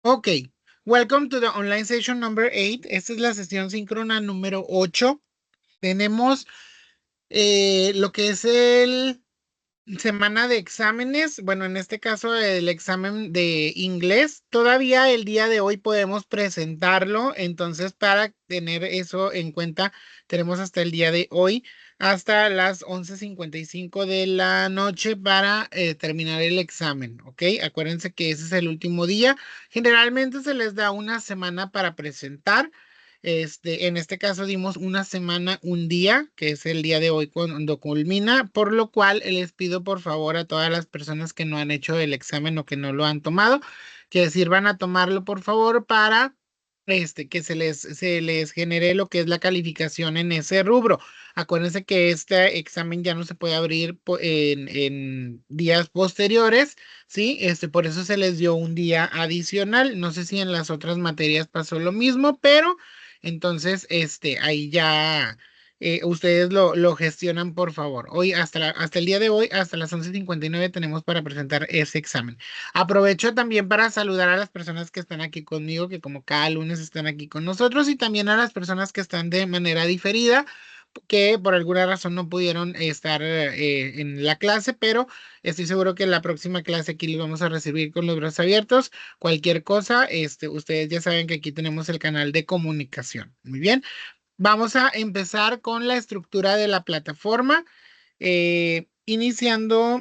Ok, welcome to the online session number 8. Esta es la sesión síncrona número 8. Tenemos lo que es el semana de exámenes. Bueno, en este caso el examen de inglés. Todavía el día de hoy podemos presentarlo. Entonces, para tener eso en cuenta, tenemos hasta el día de hoy, hasta las 11:55 de la noche para terminar el examen. ¿Ok? Acuérdense que ese es el último día. Generalmente se les da una semana para presentar. En este caso dimos una semana, un día, que es el día de hoy cuando culmina, por lo cual les pido por favor a todas las personas que no han hecho el examen o que no lo han tomado, que sirvan a tomarlo por favor para que se les genere lo que es la calificación en ese rubro. Acuérdense que este examen ya no se puede abrir en días posteriores, ¿sí? Por eso se les dio un día adicional. No sé si en las otras materias pasó lo mismo, pero entonces, ahí ya ustedes lo gestionan, por favor. Hoy, hasta el día de hoy, hasta las 11:59 tenemos para presentar ese examen. Aprovecho también para saludar a las personas que están aquí conmigo, que como cada lunes están aquí con nosotros, y también a las personas que están de manera diferida, que por alguna razón no pudieron estar en la clase, pero estoy seguro que en la próxima clase aquí los vamos a recibir con los brazos abiertos. Cualquier cosa, ustedes ya saben que aquí tenemos el canal de comunicación. Muy bien, vamos a empezar con la estructura de la plataforma. Iniciando,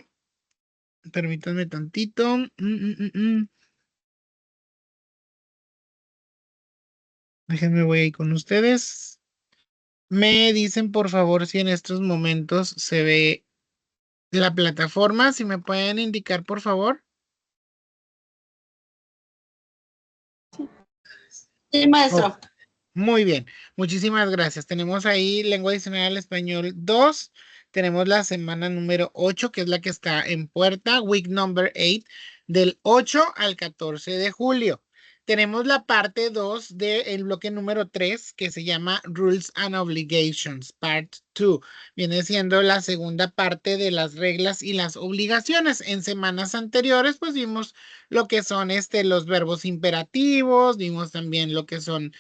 permítanme tantito. Déjenme, voy ahí con ustedes. Me dicen por favor si en estos momentos se ve la plataforma, si me pueden indicar por favor. Sí, Oh, maestro. muy bien, muchísimas gracias. Tenemos ahí lengua adicional al español 2. Tenemos la semana número 8, que es la que está en puerta, week number 8, del 8 al 14 de julio. Tenemos la parte 2 del bloque número 3, que se llama Rules and Obligations, part 2. Viene siendo la segunda parte de las reglas y las obligaciones. En semanas anteriores, pues vimos lo que son los verbos imperativos, vimos también lo que son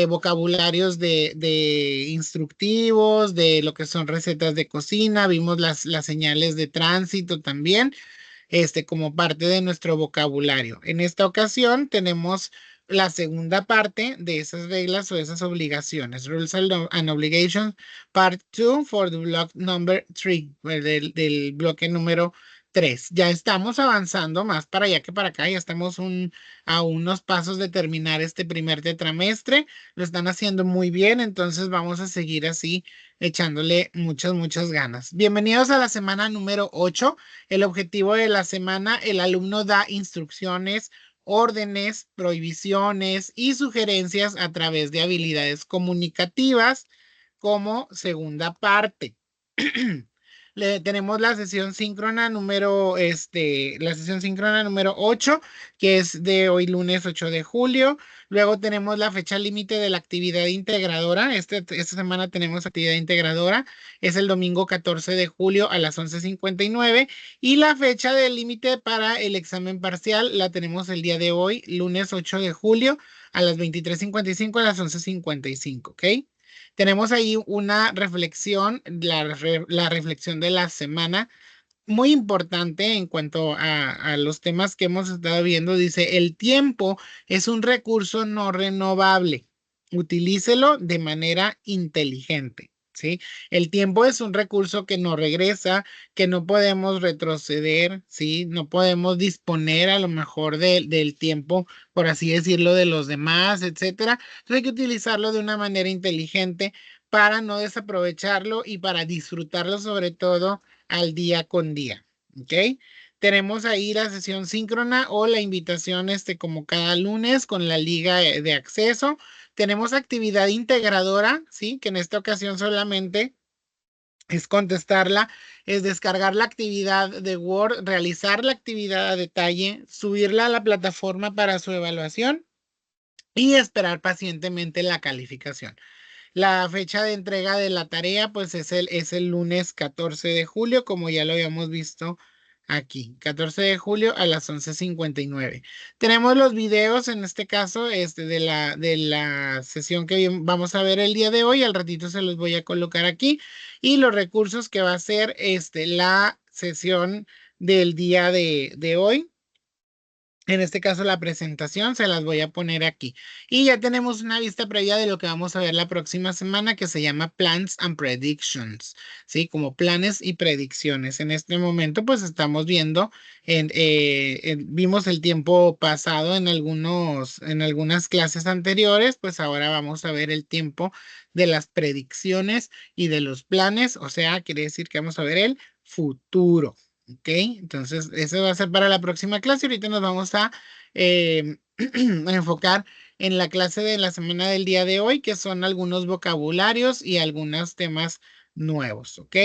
vocabularios de instructivos, de lo que son recetas de cocina, vimos las señales de tránsito también, como parte de nuestro vocabulario. En esta ocasión tenemos la segunda parte de esas reglas o esas obligaciones, Rules and Obligations, Part 2 for the block number 3, del bloque número 3. Ya estamos avanzando más para allá que para acá, ya estamos a unos pasos de terminar este primer tetramestre, lo están haciendo muy bien, entonces vamos a seguir así echándole muchas, muchas ganas. Bienvenidos a la semana número 8. El objetivo de la semana, el alumno da instrucciones, órdenes, prohibiciones y sugerencias a través de habilidades comunicativas como segunda parte. Tenemos la sesión síncrona número 8, que es de hoy lunes 8 de julio. Luego tenemos la fecha límite de la actividad integradora. Esta semana tenemos actividad integradora. Es el domingo 14 de julio a las 11:59. Y la fecha del límite para el examen parcial la tenemos el día de hoy, lunes 8 de julio a las 23:55 a las 11:55. ¿Ok? Tenemos ahí una reflexión, la reflexión de la semana, muy importante en cuanto a los temas que hemos estado viendo. Dice, el tiempo es un recurso no renovable. Utilícelo de manera inteligente. ¿Sí? El tiempo es un recurso que no regresa, que no podemos retroceder, ¿sí? No podemos disponer a lo mejor del tiempo, por así decirlo, de los demás, etcétera. Entonces hay que utilizarlo de una manera inteligente para no desaprovecharlo y para disfrutarlo sobre todo al día con día. ¿Ok? Tenemos ahí la sesión síncrona o la invitación como cada lunes con la liga de acceso. Tenemos actividad integradora, ¿sí? Que en esta ocasión solamente es contestarla, es descargar la actividad de Word, realizar la actividad a detalle, subirla a la plataforma para su evaluación y esperar pacientemente la calificación. La fecha de entrega de la tarea, pues es el lunes 14 de julio, como ya lo habíamos visto Aquí, 14 de julio a las 11:59. Tenemos los videos, en este caso, de la sesión que vamos a ver el día de hoy. Al ratito se los voy a colocar aquí. Y los recursos que va a ser la sesión del día de hoy. En este caso, la presentación se las voy a poner aquí. Y ya tenemos una vista previa de lo que vamos a ver la próxima semana que se llama Plans and Predictions, ¿sí? Como planes y predicciones. En este momento, pues estamos viendo, vimos el tiempo pasado en algunas clases anteriores, pues ahora vamos a ver el tiempo de las predicciones y de los planes. O sea, quiere decir que vamos a ver el futuro. Ok, entonces eso va a ser para la próxima clase. Ahorita nos vamos a enfocar en la clase de la semana del día de hoy, que son algunos vocabularios y algunos temas nuevos. Ok,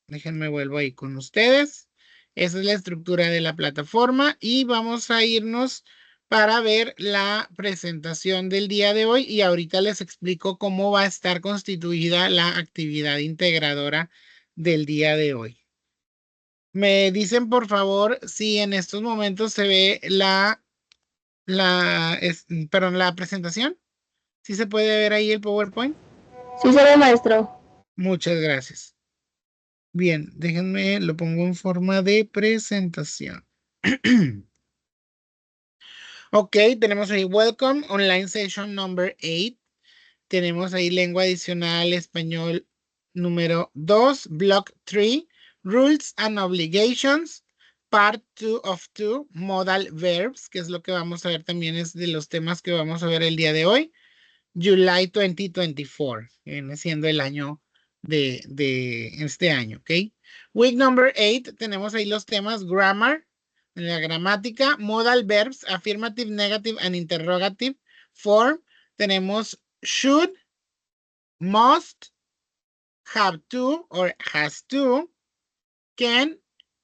déjenme vuelvo ahí con ustedes. Esa es la estructura de la plataforma y vamos a irnos para ver la presentación del día de hoy y ahorita les explico cómo va a estar constituida la actividad integradora del día de hoy. Me dicen, por favor, si en estos momentos se ve perdón, la presentación. ¿Sí se puede ver ahí el PowerPoint? Sí, se ve, maestro. Muchas gracias. Bien, déjenme, lo pongo en forma de presentación. Ok, tenemos ahí Welcome, Online Session number 8. Tenemos ahí lengua adicional español número 2, Block 3, Rules and Obligations, Part 2 of 2, Modal Verbs, que es lo que vamos a ver también, es de los temas que vamos a ver el día de hoy. July 2024, viene siendo el año de este año, ¿ok? Week number 8, tenemos ahí los temas Grammar, la gramática, Modal Verbs, Affirmative, Negative and Interrogative Form. Tenemos should, must, have to or has to, can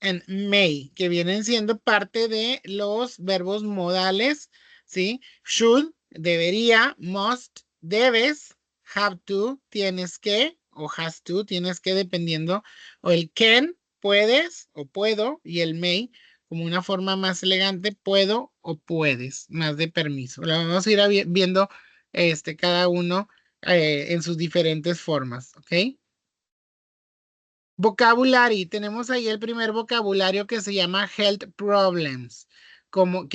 and may, que vienen siendo parte de los verbos modales, ¿sí? Should, debería, must, debes, have to, tienes que, o has to, tienes que, dependiendo, o el can, puedes o puedo, y el may, como una forma más elegante, puedo o puedes, más de permiso. Lo vamos a ir viendo cada uno en sus diferentes formas, ¿ok? Vocabulary, tenemos ahí el primer vocabulario que se llama health problems, como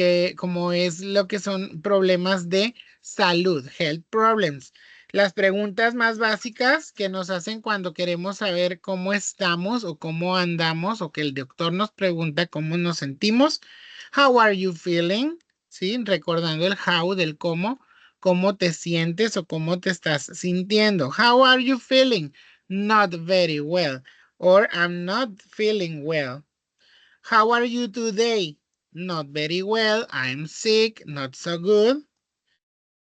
es lo que son problemas de salud, health problems. Las preguntas más básicas que nos hacen cuando queremos saber cómo estamos o cómo andamos o que el doctor nos pregunta cómo nos sentimos. How are you feeling? ¿Sí? Recordando el how del cómo te sientes o cómo te estás sintiendo. How are you feeling? Not very well. Or I'm not feeling well. How are you today? Not very well. I'm sick. Not so good.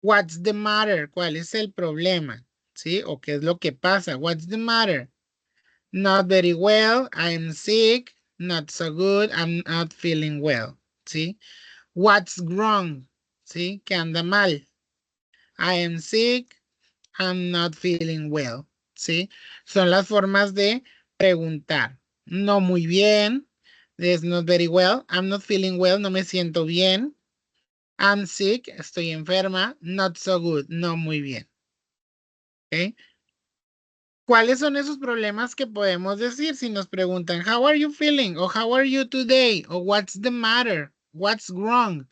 What's the matter? ¿Cuál es el problema? ¿Sí? ¿O qué es lo que pasa? What's the matter? Not very well. I'm sick. Not so good. I'm not feeling well. ¿Sí? What's wrong? ¿Sí? ¿Qué anda mal? I am sick. I'm not feeling well. ¿Sí? Son las formas de preguntar. No muy bien. It's not very well. I'm not feeling well. No me siento bien. I'm sick. Estoy enferma. Not so good. No muy bien. ¿Ok? ¿Cuáles son esos problemas que podemos decir si nos preguntan how are you feeling? O how are you today? O what's the matter? What's wrong?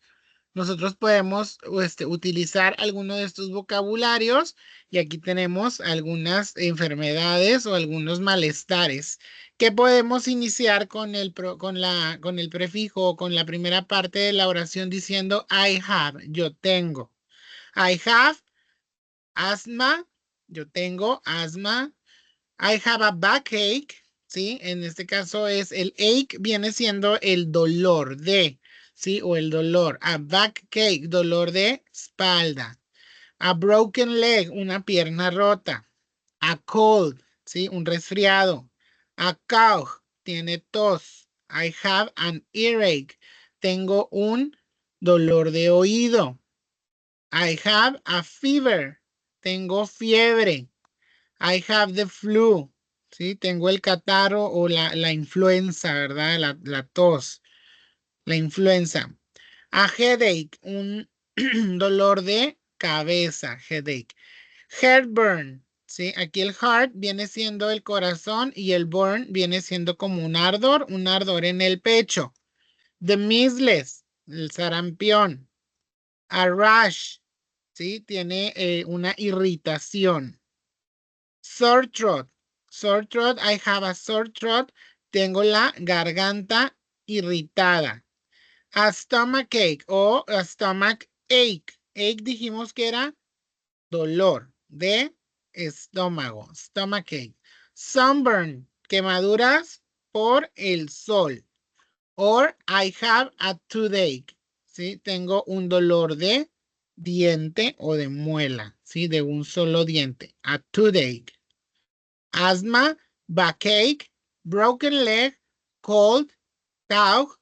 Nosotros podemos utilizar alguno de estos vocabularios y aquí tenemos algunas enfermedades o algunos malestares que podemos iniciar con el prefijo o con la primera parte de la oración diciendo I have, yo tengo. I have asthma, yo tengo asma. I have a backache, ¿sí? En este caso es el ache, viene siendo el dolor de, ¿sí? O el dolor. A backache, dolor de espalda. A broken leg, una pierna rota. A cold, ¿sí? Un resfriado. A cough, tiene tos. I have an earache, tengo un dolor de oído. I have a fever, tengo fiebre. I have the flu. ¿sí? Tengo el catarro o la influenza, ¿verdad? La tos, la influenza. A headache, un dolor de cabeza, headache. Heartburn, ¿sí? Aquí el heart viene siendo el corazón y el burn viene siendo como un ardor en el pecho. The measles, el sarampión. A rash, ¿sí? Tiene una irritación. Sore throat. Sore throat, I have a sore throat. Tengo la garganta irritada. A stomach ache o a stomach ache. Ache dijimos que era dolor de estómago. Stomach ache. Sunburn, quemaduras por el sol. Or I have a toothache. ¿Sí? Tengo un dolor de diente o de muela. ¿Sí? De un solo diente. A toothache. Asthma, backache, broken leg, cold, cough,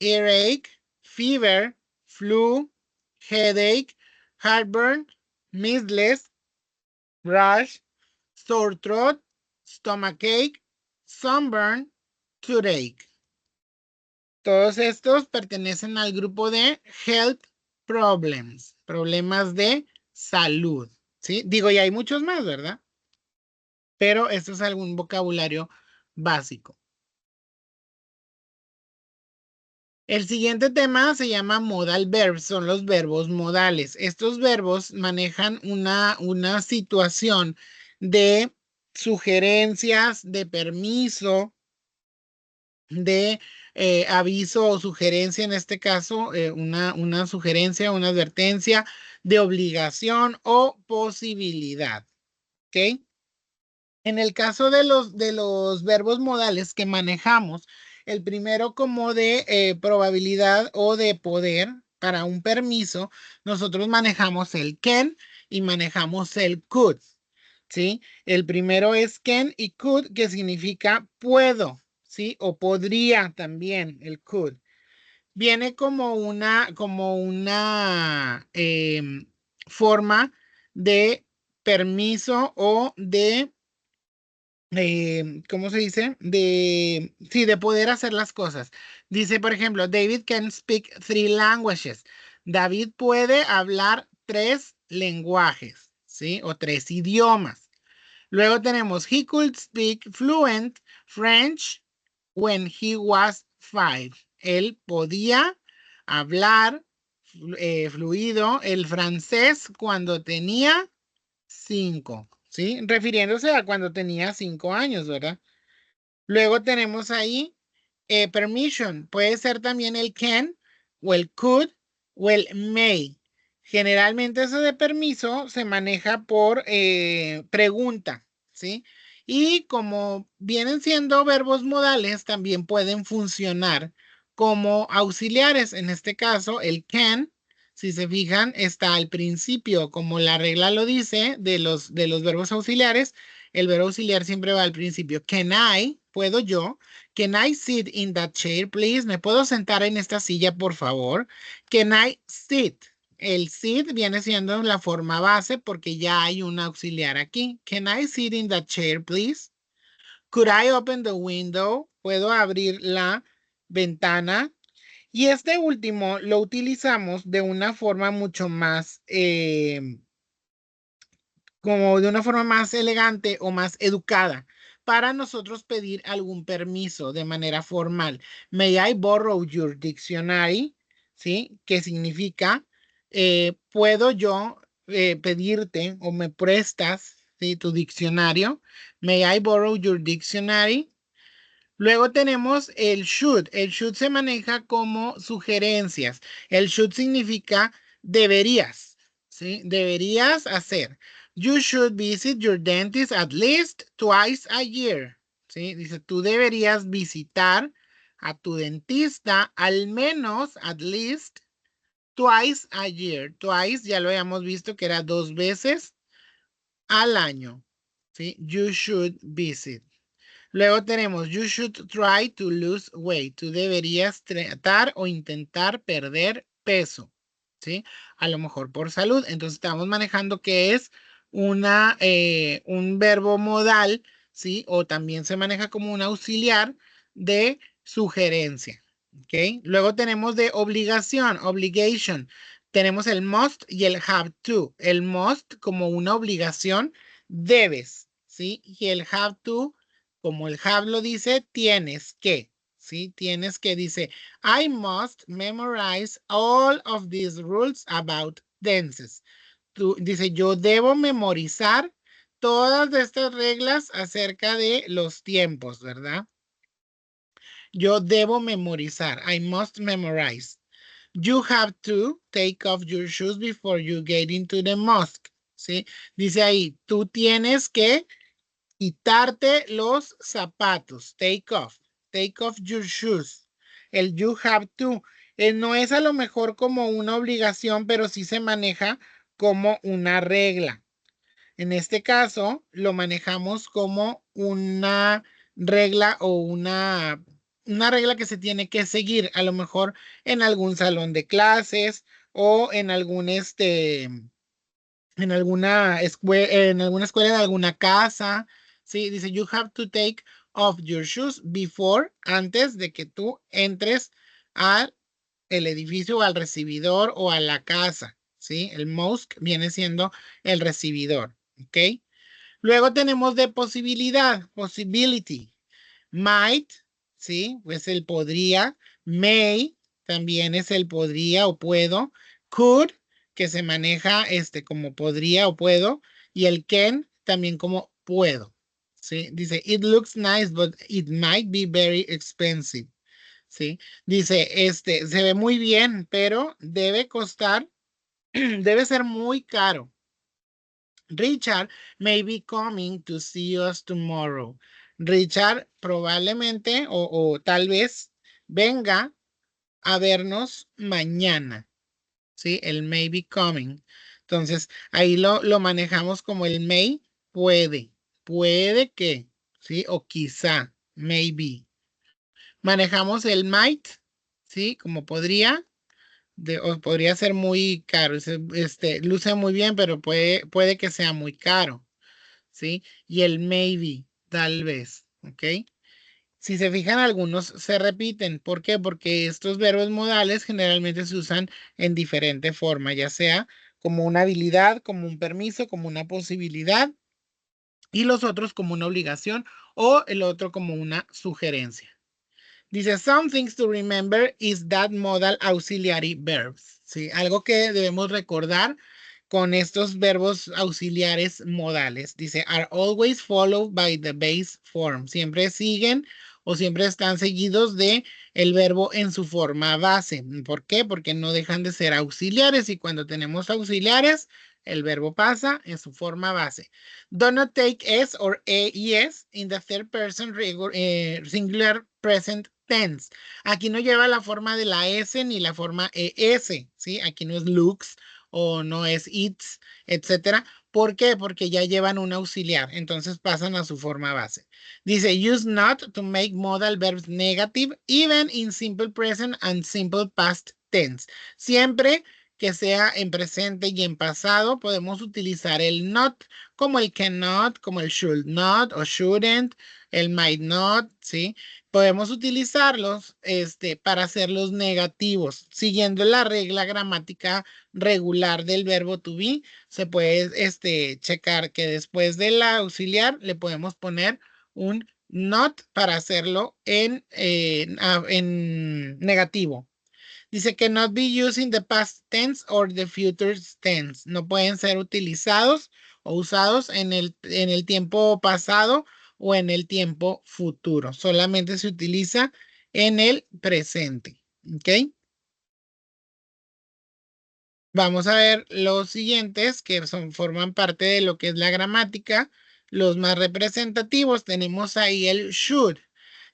earache, fever, flu, headache, heartburn, measles, rash, sore throat, stomachache, sunburn, toothache. Todos estos pertenecen al grupo de health problems, problemas de salud. ¿Sí? Digo, y hay muchos más, ¿verdad? Pero esto es algún vocabulario básico. El siguiente tema se llama modal verbs, son los verbos modales. Estos verbos manejan una situación de sugerencias, de permiso, de aviso o sugerencia, en este caso, una sugerencia, una advertencia de obligación o posibilidad. ¿Ok? En el caso de los verbos modales que manejamos, el primero como de probabilidad o de poder para un permiso, nosotros manejamos el can y manejamos el could, ¿sí? El primero es can y could, que significa puedo, ¿sí? O podría también, el could. Viene como una forma de permiso o de ¿cómo se dice? Sí, de poder hacer las cosas. Dice, por ejemplo, David can speak 3 languages. David puede hablar 3 lenguajes, ¿sí? O 3 idiomas. Luego tenemos, he could speak fluent French when he was 5. Él podía hablar fluido el francés cuando tenía 5, ¿sí? Refiriéndose a cuando tenía 5 años, ¿verdad? Luego tenemos ahí permission. Puede ser también el can o el could o el may. Generalmente eso de permiso se maneja por pregunta, ¿sí? Y como vienen siendo verbos modales, también pueden funcionar como auxiliares. En este caso, el can, si se fijan, está al principio, como la regla lo dice, de los verbos auxiliares. El verbo auxiliar siempre va al principio. Can I, puedo yo. Can I sit in that chair, please? ¿Me puedo sentar en esta silla, por favor? Can I sit? El sit viene siendo la forma base porque ya hay un auxiliar aquí. Can I sit in that chair, please? Could I open the window? ¿Puedo abrir la ventana? Y este último lo utilizamos de una forma mucho más como de una forma más elegante o más educada para nosotros pedir algún permiso de manera formal. May I borrow your dictionary? ¿Sí? Que significa, ¿puedo yo pedirte o me prestas, ¿sí? Tu diccionario? May I borrow your dictionary? Luego tenemos el should. El should se maneja como sugerencias. El should significa deberías, ¿sí? Deberías hacer. You should visit your dentist at least twice a year, ¿sí? Dice, tú deberías visitar a tu dentista al menos, at least, twice a year. Twice, ya lo habíamos visto que era 2 veces al año, ¿sí? You should visit. Luego tenemos, you should try to lose weight. Tú deberías tratar o intentar perder peso, ¿sí? A lo mejor por salud. Entonces estamos manejando que es un verbo modal ¿sí? O también se maneja como un auxiliar de sugerencia, ¿ok? Luego tenemos de obligación, obligation. Tenemos el must y el have to. El must como una obligación, debes, ¿sí? Y el have to, como el have lo dice, tienes que, ¿sí? Tienes que, dice, I must memorize all of these rules about dances. Dice, yo debo memorizar todas estas reglas acerca de los tiempos, ¿verdad? Yo debo memorizar. I must memorize. You have to take off your shoes before you get into the mosque. ¿Sí? Dice ahí, tú tienes que quitarte los zapatos. Take off. Take off your shoes. El you have to. No es a lo mejor como una obligación, pero sí se maneja como una regla. En este caso, lo manejamos como una regla o una regla que se tiene que seguir, a lo mejor en algún salón de clases o en algún en alguna escuela de alguna casa. Sí, dice, you have to take off your shoes before, antes de que tú entres al el edificio o al recibidor o a la casa. ¿Sí? El mosque viene siendo el recibidor. ¿Ok? Luego tenemos de posibilidad, possibility. Might, ¿sí? Pues el podría. May, también es el podría o puedo. Could, que se maneja como podría o puedo. Y el can, también como puedo. ¿Sí? Dice, it looks nice, but it might be very expensive. ¿Sí? Dice, se ve muy bien, pero debe costar, debe ser muy caro. Richard may be coming to see us tomorrow. Richard probablemente o tal vez venga a vernos mañana. ¿Sí? El may be coming. Entonces, ahí lo manejamos como el may, puede. Puede que, ¿sí? O quizá, maybe. Manejamos el might, ¿sí? Como podría. O podría ser muy caro. Luce muy bien, pero puede que sea muy caro. ¿Sí? Y el maybe, tal vez, ¿ok? Si se fijan, algunos se repiten. ¿Por qué? Porque estos verbos modales generalmente se usan en diferente forma, ya sea como una habilidad, como un permiso, como una posibilidad, y los otros como una obligación o el otro como una sugerencia. Dice, some things to remember is that modal auxiliary verbs. ¿Sí? Algo que debemos recordar con estos verbos auxiliares modales. Dice, are always followed by the base form. Siempre siguen o siempre están seguidos de el verbo en su forma base. ¿Por qué? Porque no dejan de ser auxiliares y cuando tenemos auxiliares, el verbo pasa en su forma base. Do not take S or ES in the third person singular present tense. Aquí no lleva la forma de la S ni la forma ES, ¿sí? Aquí no es looks o no es its, etcétera. ¿Por qué? Porque ya llevan un auxiliar, entonces pasan a su forma base. Dice, use not to make modal verbs negative, even in simple present and simple past tense. Siempre que sea en presente y en pasado, podemos utilizar el not, como el cannot, como el should not o shouldn't, el might not, ¿sí? Podemos utilizarlos para hacerlos negativos, siguiendo la regla gramática regular del verbo to be. Se puede checar que después del auxiliar le podemos poner un not para hacerlo en negativo. Dice que not be used in the past tense or the future tense. No pueden ser utilizados o usados en el tiempo pasado o en el tiempo futuro. Solamente se utiliza en el presente. ¿Ok? Vamos a ver los siguientes que forman parte de lo que es la gramática. Los más representativos tenemos ahí el should.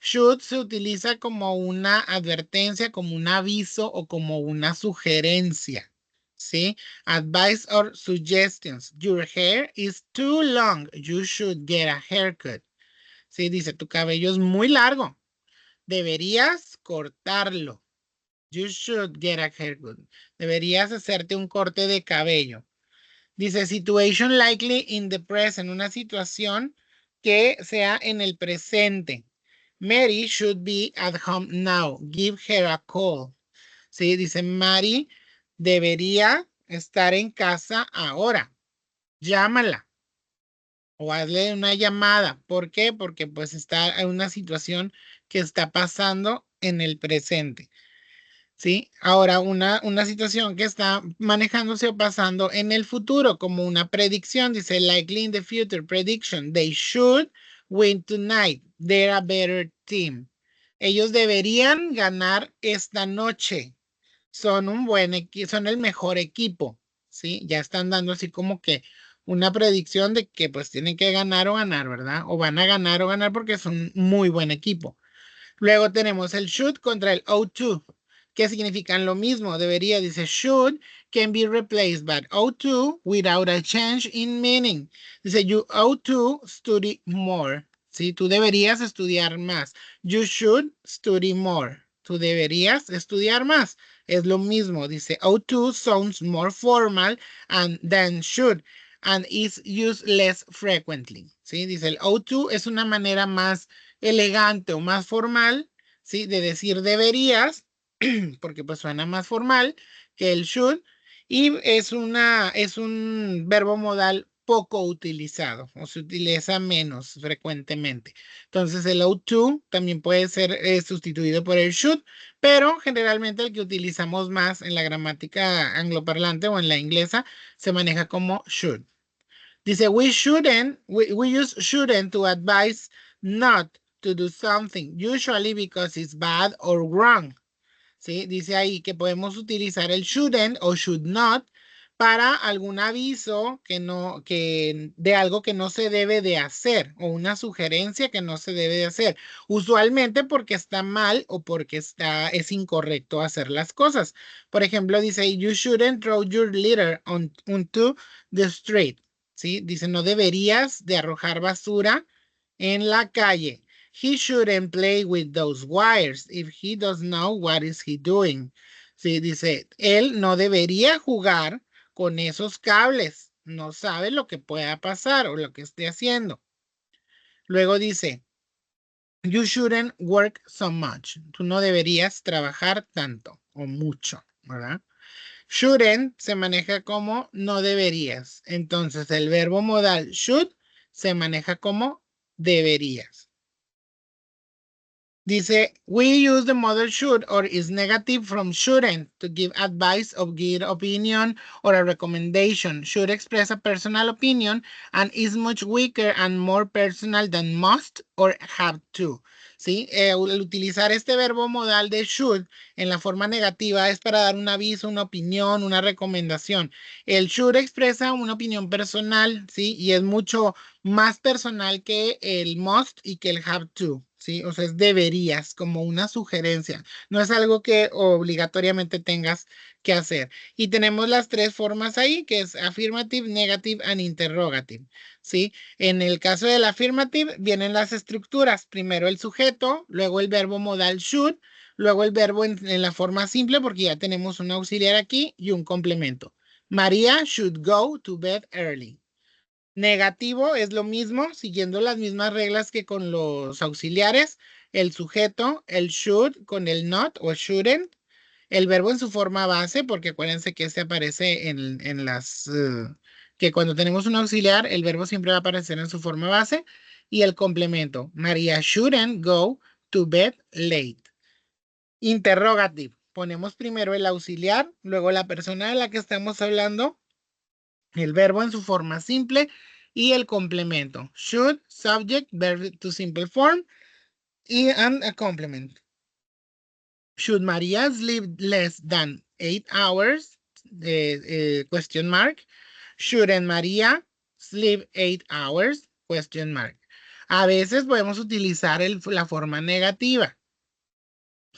Should se utiliza como una advertencia, como un aviso o como una sugerencia. ¿Sí? Advice or suggestions. Your hair is too long. You should get a haircut. Sí, dice, tu cabello es muy largo. Deberías cortarlo. You should get a haircut. Deberías hacerte un corte de cabello. Dice, situation likely in the present, una situación que sea en el presente. Mary should be at home now. Give her a call. Sí, dice Mary debería estar en casa ahora. Llámala o hazle una llamada. ¿Por qué? Porque pues está en una situación que está pasando en el presente. ¿Sí? Ahora, una situación que está manejándose o pasando en el futuro, como una predicción, dice likely in the future, prediction, they should win tonight, they're a better team. Ellos deberían ganar esta noche, son un buen equipo, son el mejor equipo, ¿sí? Ya están dando así como que una predicción de que pues tienen que ganar o ganar, ¿verdad? O van a ganar o ganar porque es un muy buen equipo. Luego tenemos el should contra el ought to, que significan lo mismo. Debería, dice should can be replaced by ought to without a change in meaning. Dice you ought to study more. Sí, tú deberías estudiar más. You should study more. Tú deberías estudiar más. Es lo mismo. Dice ought to sounds more formal and than should and is used less frequently. Sí, dice el ought to es una manera más elegante o más formal, ¿sí? De decir deberías, porque pues suena más formal que el should, y es un verbo modal poco utilizado, o se utiliza menos frecuentemente. Entonces el ought to también puede ser sustituido por el should, pero generalmente el que utilizamos más en la gramática angloparlante o en la inglesa se maneja como should. Dice, we use shouldn't to advise not to do something, usually because it's bad or wrong. ¿Sí? Dice ahí que podemos utilizar el shouldn't o should not para algún aviso que de algo que no se debe de hacer o una sugerencia que no se debe de hacer. Usualmente porque está mal o porque es incorrecto hacer las cosas. Por ejemplo, dice, you shouldn't throw your litter onto the street. ¿Sí? Dice, no deberías de arrojar basura en la calle. He shouldn't play with those wires if he doesn't know what is he doing. Sí, dice, él no debería jugar con esos cables. No sabe lo que pueda pasar o lo que esté haciendo. Luego dice, you shouldn't work so much. Tú no deberías trabajar tanto o mucho, ¿verdad? Shouldn't se maneja como no deberías. Entonces el verbo modal should se maneja como deberías. Dice, we use the model should or is negative from shouldn't to give advice or give opinion or a recommendation. Should express a personal opinion and is much weaker and more personal than must or have to. ¿Sí? El utilizar este verbo modal de should en la forma negativa es para dar un aviso, una opinión, una recomendación. El should expresa una opinión personal, ¿sí? Y es mucho más personal que el must y que el have to. ¿Sí? O sea, es deberías, como una sugerencia. No es algo que obligatoriamente tengas que hacer. Y tenemos las tres formas ahí, que es affirmative, negative and interrogative. ¿Sí? En el caso del affirmative vienen las estructuras. Primero el sujeto, luego el verbo modal should, luego el verbo en la forma simple, porque ya tenemos un auxiliar aquí y un complemento. María should go to bed early. Negativo es lo mismo, siguiendo las mismas reglas que con los auxiliares. El sujeto, el should con el not o shouldn't. El verbo en su forma base, porque acuérdense que este aparece en las... que cuando tenemos un auxiliar, el verbo siempre va a aparecer en su forma base. Y el complemento. María shouldn't go to bed late. Interrogative. Ponemos primero el auxiliar, luego la persona de la que estamos hablando, el verbo en su forma simple y el complemento. Should, subject, verb to simple form and a complement. Should Maria sleep less than 8 hours? Question mark. Shouldn't Maria sleep 8 hours? Question mark. A veces podemos utilizar la forma negativa.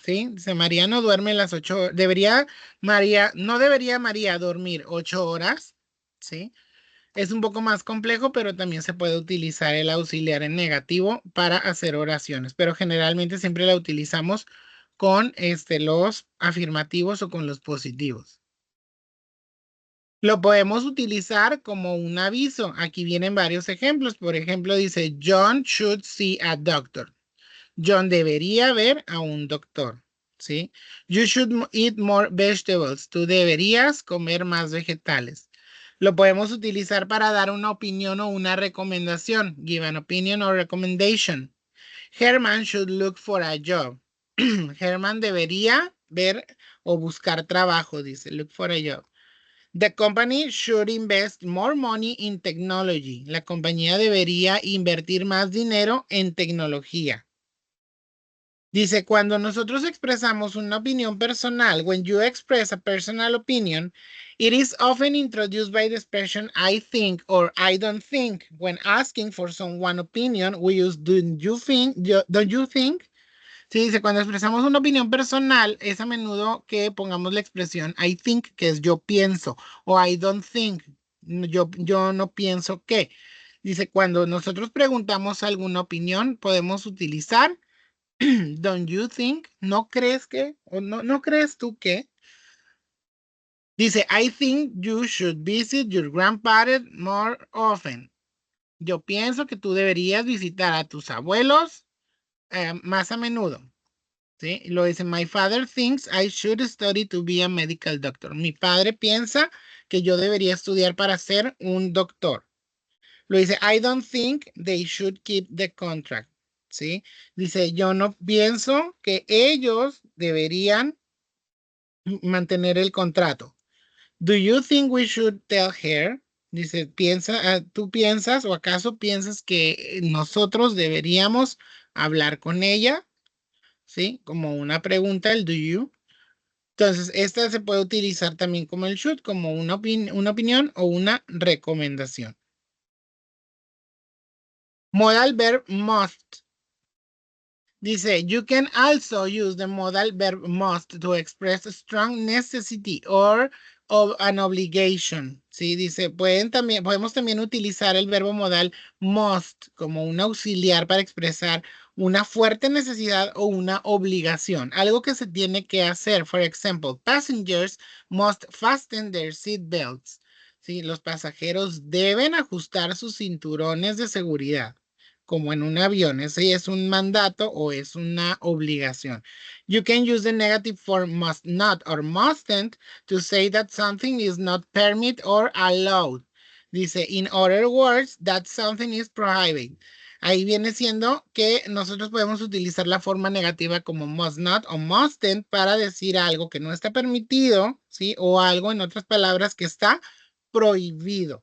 ¿Sí? Dice María no duerme las 8 horas. No debería María dormir 8 horas. ¿Sí? Es un poco más complejo, pero también se puede utilizar el auxiliar en negativo para hacer oraciones, pero generalmente siempre la utilizamos con los afirmativos o con los positivos. Lo podemos utilizar como un aviso. Aquí vienen varios ejemplos. Por ejemplo, dice, John should see a doctor. John debería ver a un doctor. ¿Sí? You should eat more vegetables. Tú deberías comer más vegetales. Lo podemos utilizar para dar una opinión o una recomendación. Give an opinion or recommendation. Herman should look for a job. Herman debería ver o buscar trabajo, dice. Look for a job. The company should invest more money in technology. La compañía debería invertir más dinero en tecnología. Dice, cuando nosotros expresamos una opinión personal, when you express a personal opinion, it is often introduced by the expression I think or I don't think. When asking for someone's opinion, we use don't you think? Don't you think? Sí, dice, cuando expresamos una opinión personal, es a menudo que pongamos la expresión I think, que es yo pienso, o I don't think, yo no pienso que. Dice, cuando nosotros preguntamos alguna opinión, podemos utilizar don't you think, no crees que, o no crees tú que. Dice, I think you should visit your grandparents more often. Yo pienso que tú deberías visitar a tus abuelos más a menudo. ¿Sí? Y lo dice, my father thinks I should study to be a medical doctor. Mi padre piensa que yo debería estudiar para ser un doctor. Lo dice, I don't think they should keep the contract. ¿Sí? Dice, yo no pienso que ellos deberían mantener el contrato. Do you think we should tell her? Dice, ¿tú piensas o acaso piensas que nosotros deberíamos hablar con ella? ¿Sí? Como una pregunta, el do you. Entonces, esta se puede utilizar también como el should, como una opinión o una recomendación. Modal verb must. Dice, you can also use the modal verb must to express a strong necessity or of an obligation. Sí, dice, podemos también utilizar el verbo modal must como un auxiliar para expresar una fuerte necesidad o una obligación, algo que se tiene que hacer. For example, passengers must fasten their seat belts. Sí, los pasajeros deben ajustar sus cinturones de seguridad como en un avión. Ese es un mandato o es una obligación. You can use the negative form must not or mustn't to say that something is not permitted or allowed. Dice, in other words, that something is prohibited. Ahí viene siendo que nosotros podemos utilizar la forma negativa como must not o mustn't para decir algo que no está permitido, ¿sí? O algo, en otras palabras, que está prohibido.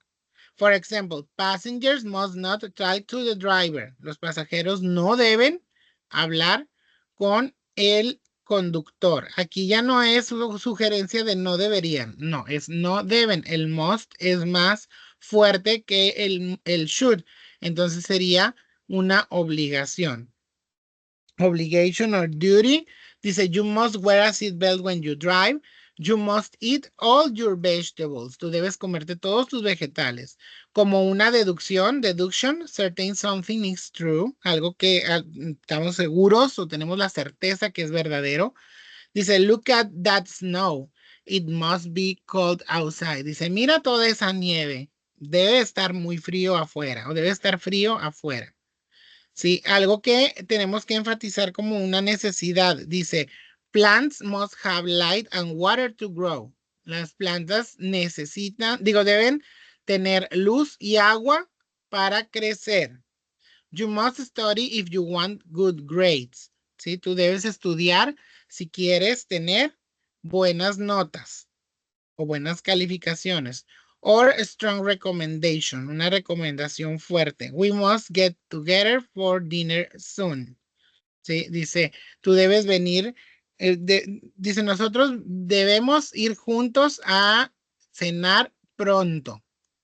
For example, passengers must not talk to the driver. Los pasajeros no deben hablar con el conductor. Aquí ya no es sugerencia de no deberían. No, es no deben. El must es más fuerte que el should. Entonces sería una obligación. Obligation or duty. Dice, you must wear a seatbelt when you drive. You must eat all your vegetables. Tú debes comerte todos tus vegetales. Como una deducción, deduction, certain something is true. Algo que estamos seguros o tenemos la certeza que es verdadero. Dice, look at that snow. It must be cold outside. Dice, mira toda esa nieve. Debe estar muy frío afuera o debe estar frío afuera. Sí, algo que tenemos que enfatizar como una necesidad. Dice, plants must have light and water to grow. Las plantas deben tener luz y agua para crecer. You must study if you want good grades. Sí, tú debes estudiar si quieres tener buenas notas o buenas calificaciones. Or a strong recommendation, una recomendación fuerte. We must get together for dinner soon. ¿Sí? Dice, tú debes venir, dice, nosotros debemos ir juntos a cenar pronto.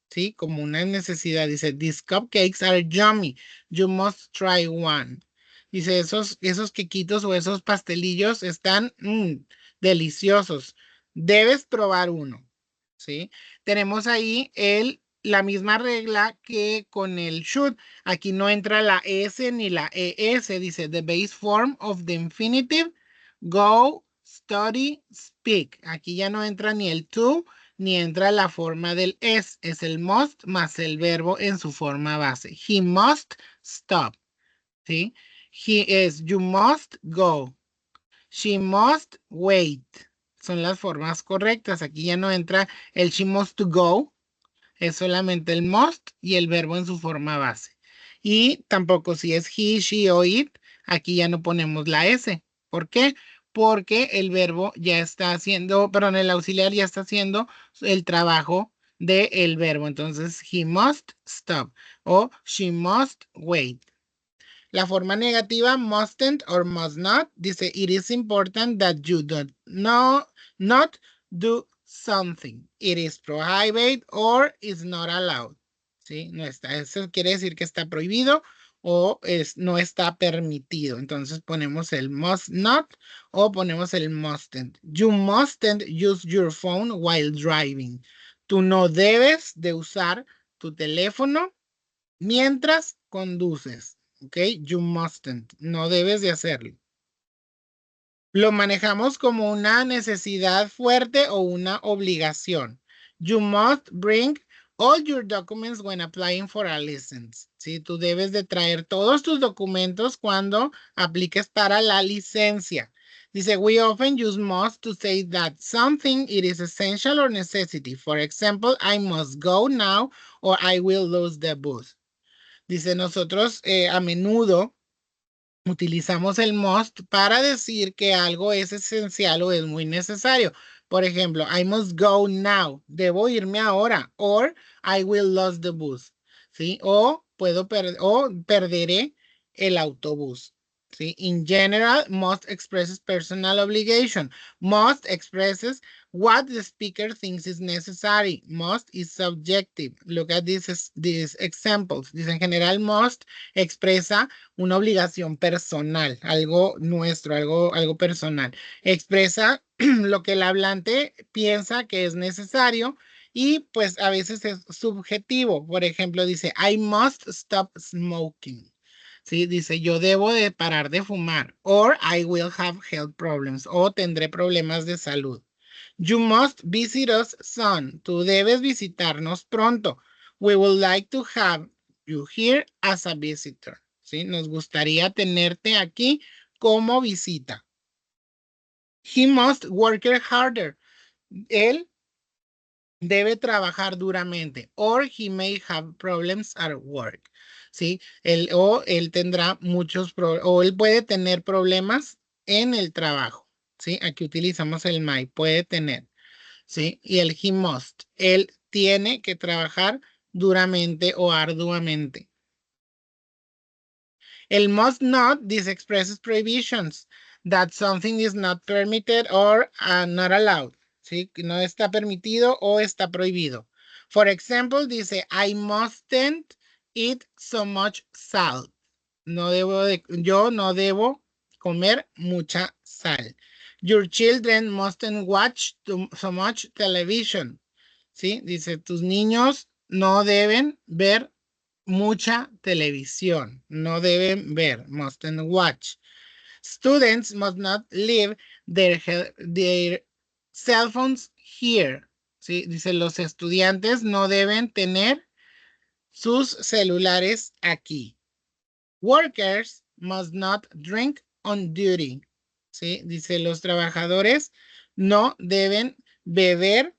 ¿Sí? Como una necesidad. Dice, these cupcakes are yummy. You must try one. Dice, esos quequitos o esos pastelillos están deliciosos. Debes probar uno. ¿Sí? Tenemos ahí la misma regla que con el should. Aquí no entra la S ni la ES. Dice, the base form of the infinitive, go, study, speak. Aquí ya no entra ni el to ni entra la forma del es el must más el verbo en su forma base. He must stop, ¿sí? You must go. She must wait. Son las formas correctas. Aquí ya no entra el she must to go, es solamente el must y el verbo en su forma base. Y tampoco si es he, she o it, aquí ya no ponemos la S. ¿Por qué? Porque el verbo ya está haciendo, perdón, el auxiliar ya está haciendo el trabajo del verbo. Entonces, he must stop o she must wait. La forma negativa, mustn't or must not, dice, it is important that you not do something. It is prohibited or is not allowed. ¿Sí? No está. Eso quiere decir que está prohibido o no está permitido. Entonces ponemos el must not o ponemos el mustn't. You mustn't use your phone while driving. Tú no debes de usar tu teléfono mientras conduces. ¿Ok? You mustn't. No debes de hacerlo. Lo manejamos como una necesidad fuerte o una obligación. You must bring all your documents when applying for a license. ¿Sí? Tú debes de traer todos tus documentos cuando apliques para la licencia. Dice, we often use must to say that something it is essential or necessity. For example, I must go now or I will lose the bus. Dice, nosotros a menudo utilizamos el must para decir que algo es esencial o es muy necesario. Por ejemplo, I must go now. Debo irme ahora. Or I will lose the bus. ¿Sí? O perderé el autobús. ¿Sí? In general, must expresses personal obligation. Must expresses what the speaker thinks is necessary. Must is subjective. Look at these examples. Dice, en general, must expresa una obligación personal, algo nuestro, algo personal. Expresa lo que el hablante piensa que es necesario y pues a veces es subjetivo. Por ejemplo, dice, I must stop smoking. Sí, dice, yo debo de parar de fumar. Or I will have health problems. O tendré problemas de salud. You must visit us soon. Tú debes visitarnos pronto. We would like to have you here as a visitor. ¿Sí? Nos gustaría tenerte aquí como visita. He must work harder. Él debe trabajar duramente. Or he may have problems at work. ¿Sí? Él tendrá o él puede tener problemas en el trabajo. ¿Sí? Aquí utilizamos el may, puede tener. ¿Sí? Y el he must. Él tiene que trabajar duramente o arduamente. El must not, this expresses prohibitions, that something is not permitted or not allowed. ¿Sí? No está permitido o está prohibido. For example, dice, I mustn't eat so much salt. Yo no debo comer mucha sal. Your children mustn't watch so much television. ¿Sí? Dice, tus niños no deben ver mucha televisión. No deben ver, mustn't watch. Students must not leave their cell phones here. ¿Sí? Dice, los estudiantes no deben tener sus celulares aquí. Workers must not drink on duty. ¿Sí? Dice, los trabajadores no deben beber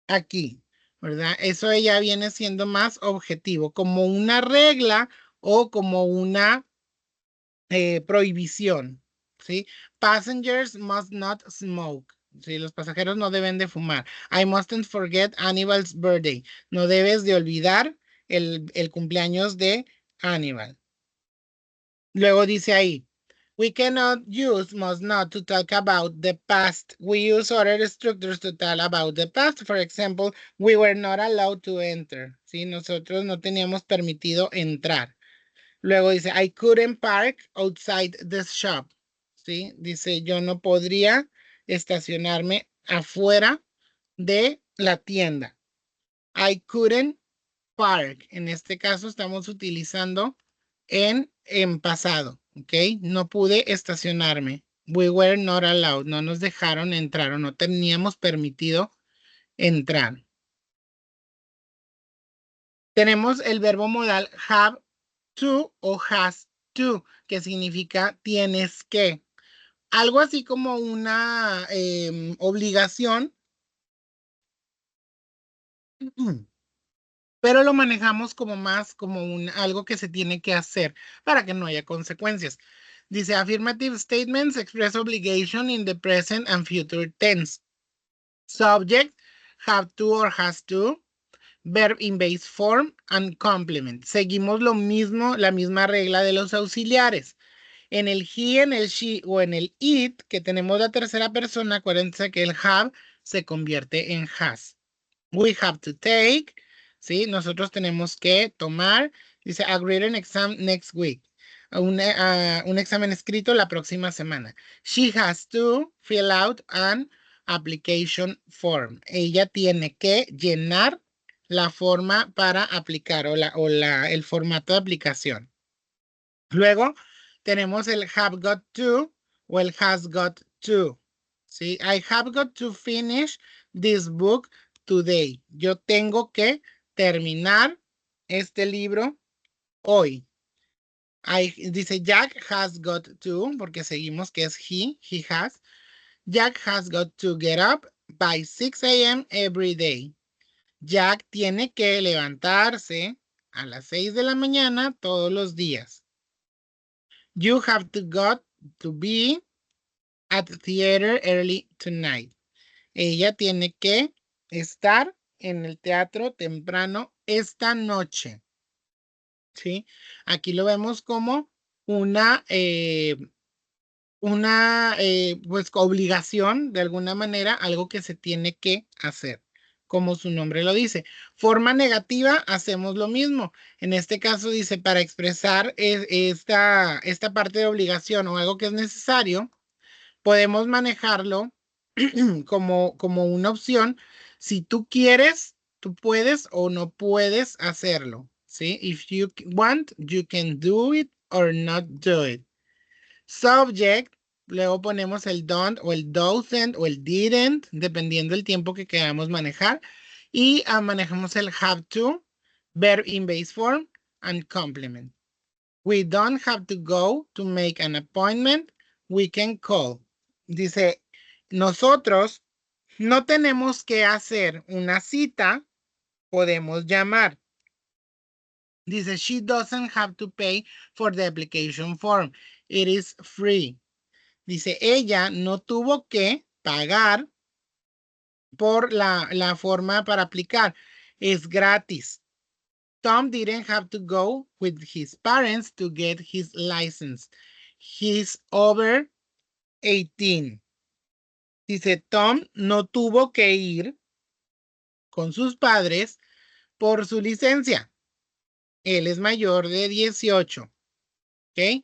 aquí, ¿verdad? Eso ya viene siendo más objetivo, como una regla o como una prohibición, ¿sí? Passengers must not smoke. Sí, los pasajeros no deben de fumar. I mustn't forget Hannibal's birthday. No debes de olvidar el cumpleaños de Hannibal. Luego dice ahí, we cannot use must not to talk about the past. We use other structures to talk about the past. For example, we were not allowed to enter. ¿Sí? Nosotros no teníamos permitido entrar. Luego dice, I couldn't park outside the shop. ¿Sí? Dice, yo no podría estacionarme afuera de la tienda. I couldn't park. En este caso estamos utilizando en pasado, ¿ok? No pude estacionarme. We were not allowed. No nos dejaron entrar o no teníamos permitido entrar. Tenemos el verbo modal have to o has to, que significa tienes que. Algo así como una obligación, pero lo manejamos como más como algo que se tiene que hacer para que no haya consecuencias. Dice, affirmative statements express obligation in the present and future tense. Subject, have to or has to. Verb in base form and complement. Seguimos lo mismo, la misma regla de los auxiliares. En el he, en el she o en el it, que tenemos la tercera persona, acuérdense que el have se convierte en has. We have to take, ¿sí? Nosotros tenemos que tomar, dice, a written exam next week. Un examen escrito la próxima semana. She has to fill out an application form. Ella tiene que llenar la forma para aplicar el formato de aplicación. Luego tenemos el have got to o el has got to. ¿Sí? I have got to finish this book today. Yo tengo que terminar este libro hoy. Dice Jack has got to, porque seguimos que es he has. Jack has got to get up by 6 a.m. every day. Jack tiene que levantarse a las 6 de la mañana todos los días. You have to go to be at the theater early tonight. Ella tiene que estar en el teatro temprano esta noche. ¿Sí? Aquí lo vemos como una pues obligación de alguna manera, algo que se tiene que hacer, como su nombre lo dice. Forma negativa, hacemos lo mismo. En este caso dice, para expresar esta parte de obligación o algo que es necesario, podemos manejarlo como una opción. Si tú quieres, tú puedes o no puedes hacerlo. ¿Sí? If you want, you can do it or not do it. Subject, luego ponemos el don't o el doesn't o el didn't, dependiendo del tiempo que queramos manejar. Y manejamos el have to, verb in base form, and complement. We don't have to go to make an appointment. We can call. Dice, nosotros no tenemos que hacer una cita, podemos llamar. Dice, she doesn't have to pay for the application form. It is free. Dice, ella no tuvo que pagar por la forma para aplicar. Es gratis. Tom didn't have to go with his parents to get his license. He's over 18. Dice, Tom no tuvo que ir con sus padres por su licencia. Él es mayor de 18. ¿Ok?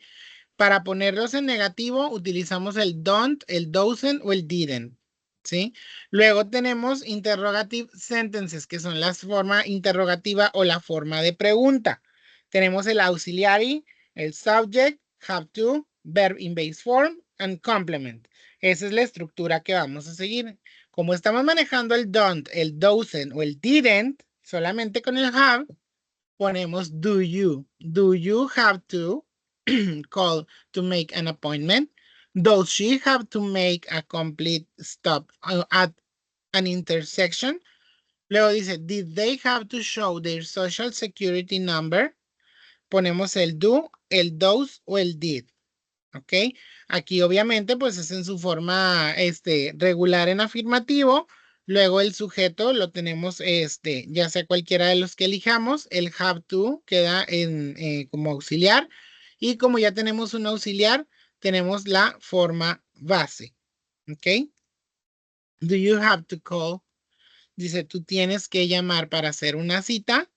Para ponerlos en negativo, utilizamos el don't, el doesn't o el didn't. ¿Sí? Luego tenemos interrogative sentences, que son la forma interrogativa o la forma de pregunta. Tenemos el auxiliary, el subject, have to, verb in base form, and complement. Esa es la estructura que vamos a seguir. Como estamos manejando el don't, el doesn't o el didn't, solamente con el have, ponemos do you. Do you have to call to make an appointment? Does she have to make a complete stop at an intersection? Luego dice, did they have to show their social security number? Ponemos el do, el does o el did. ¿Ok? Aquí obviamente pues es en su forma regular en afirmativo. Luego el sujeto lo tenemos ya sea cualquiera de los que elijamos. El have to queda como auxiliar. Y como ya tenemos un auxiliar, tenemos la forma base. ¿Ok? Do you have to call? Dice, tú tienes que llamar para hacer una cita.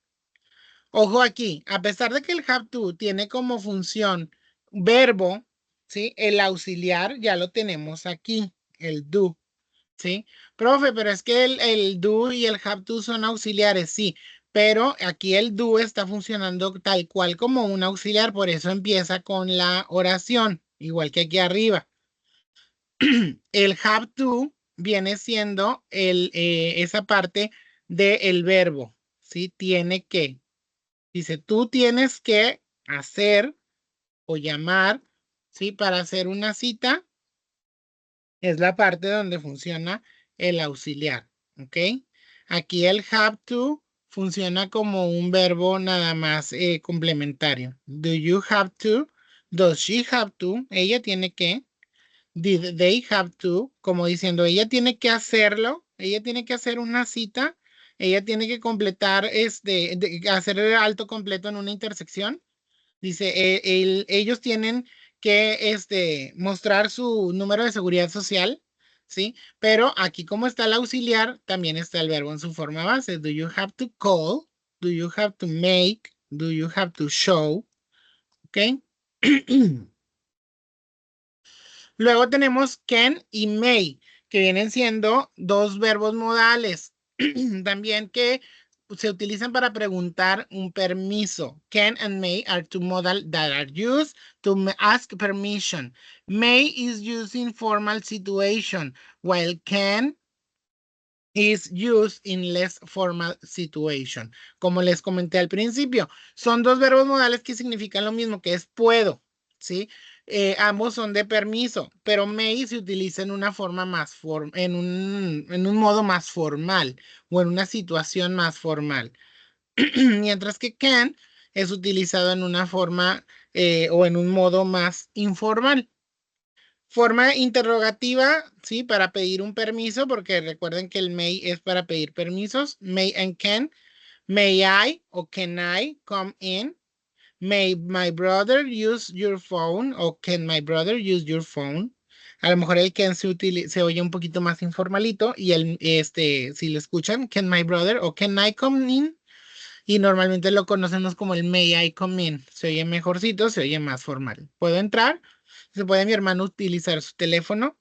Ojo aquí, a pesar de que el have to tiene como función verbo, ¿sí? El auxiliar ya lo tenemos aquí, el do, ¿sí? Profe, pero es que el do y el have to son auxiliares, sí, pero aquí el do está funcionando tal cual como un auxiliar, por eso empieza con la oración, igual que aquí arriba. El have to viene siendo esa parte del verbo, ¿sí? Tiene que. Dice, tú tienes que hacer o llamar, ¿sí? Para hacer una cita, es la parte donde funciona el auxiliar, ¿ok? Aquí el have to funciona como un verbo nada más complementario. Do you have to? Does she have to? Ella tiene que. Did they have to? Como diciendo, ella tiene que hacerlo, ella tiene que hacer una cita, ella tiene que completar, hacer el alto completo en una intersección. Dice, ellos tienen que mostrar su número de seguridad social, ¿sí? Pero aquí como está el auxiliar, también está el verbo en su forma base. Do you have to call? Do you have to make? Do you have to show? ¿Ok? Luego tenemos can y may, que vienen siendo dos verbos modales. También que se utilizan para preguntar un permiso. Can and may are two modal that are used to ask permission. May is used in formal situation, while can is used in less formal situation. Como les comenté al principio, son dos verbos modales que significan lo mismo, que es puedo, ¿sí? Ambos son de permiso, pero may se utiliza en una forma más en un modo más formal o en una situación más formal. Mientras que can es utilizado en una forma o en un modo más informal. Forma interrogativa, sí, para pedir un permiso, porque recuerden que el may es para pedir permisos. May and can. May I o can I come in? May my brother use your phone o can my brother use your phone? A lo mejor el can se oye un poquito más informalito y si lo escuchan, can my brother o can I come in? Y normalmente lo conocemos como el may I come in. Se oye mejorcito, se oye más formal. ¿Puedo entrar? Se puede mi hermano utilizar su teléfono.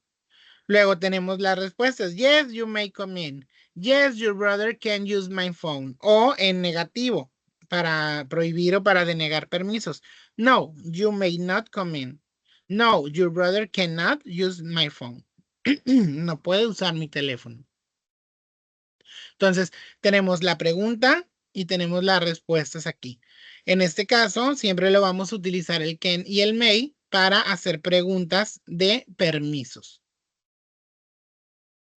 Luego tenemos las respuestas. Yes, you may come in. Yes, your brother can use my phone. O en negativo, para prohibir o para denegar permisos. No, you may not come in. No, your brother cannot use my phone. No puede usar mi teléfono. Entonces, tenemos la pregunta y tenemos las respuestas aquí. En este caso, siempre lo vamos a utilizar el can y el may para hacer preguntas de permisos.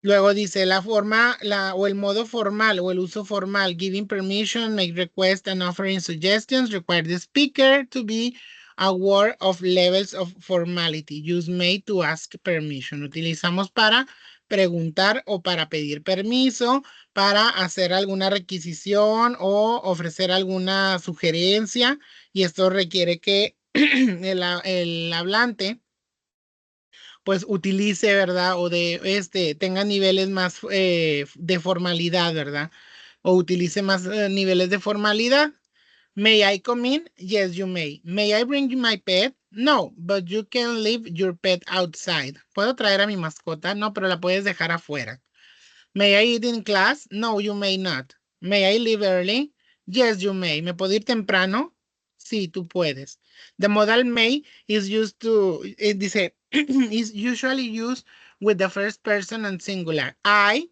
Luego dice la forma, o el modo formal o el uso formal, giving permission, make requests and offering suggestions, require the speaker to be aware of levels of formality. Use may to ask permission. Utilizamos para preguntar o para pedir permiso, para hacer alguna requisición o ofrecer alguna sugerencia, y esto requiere que el hablante pues utilice, ¿verdad? O tenga niveles más de formalidad, ¿verdad? O utilice más niveles de formalidad. May I come in? Yes, you may. May I bring you my pet? No, but you can leave your pet outside. ¿Puedo traer a mi mascota? No, pero la puedes dejar afuera. May I eat in class? No, you may not. May I leave early? Yes, you may. ¿Me puedo ir temprano? Sí, tú puedes. The modal may is used to, dice, is usually used with the first person and singular. I,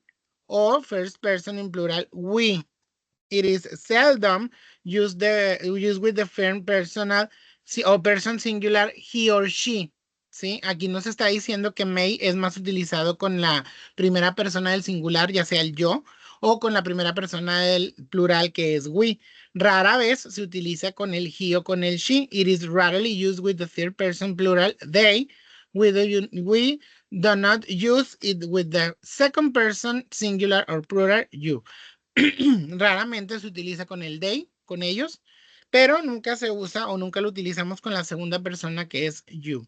or first person in plural, we. It is seldom used with the first personal or person singular, he or she. ¿Sí? Aquí nos está diciendo que may es más utilizado con la primera persona del singular, ya sea el yo, o con la primera persona del plural, que es we. Rara vez se utiliza con el he o con el she. It is rarely used with the third person plural, they. We do not use it with the second person singular or plural, you. Raramente se utiliza con el they, con ellos, pero nunca se usa o nunca lo utilizamos con la segunda persona, que es you.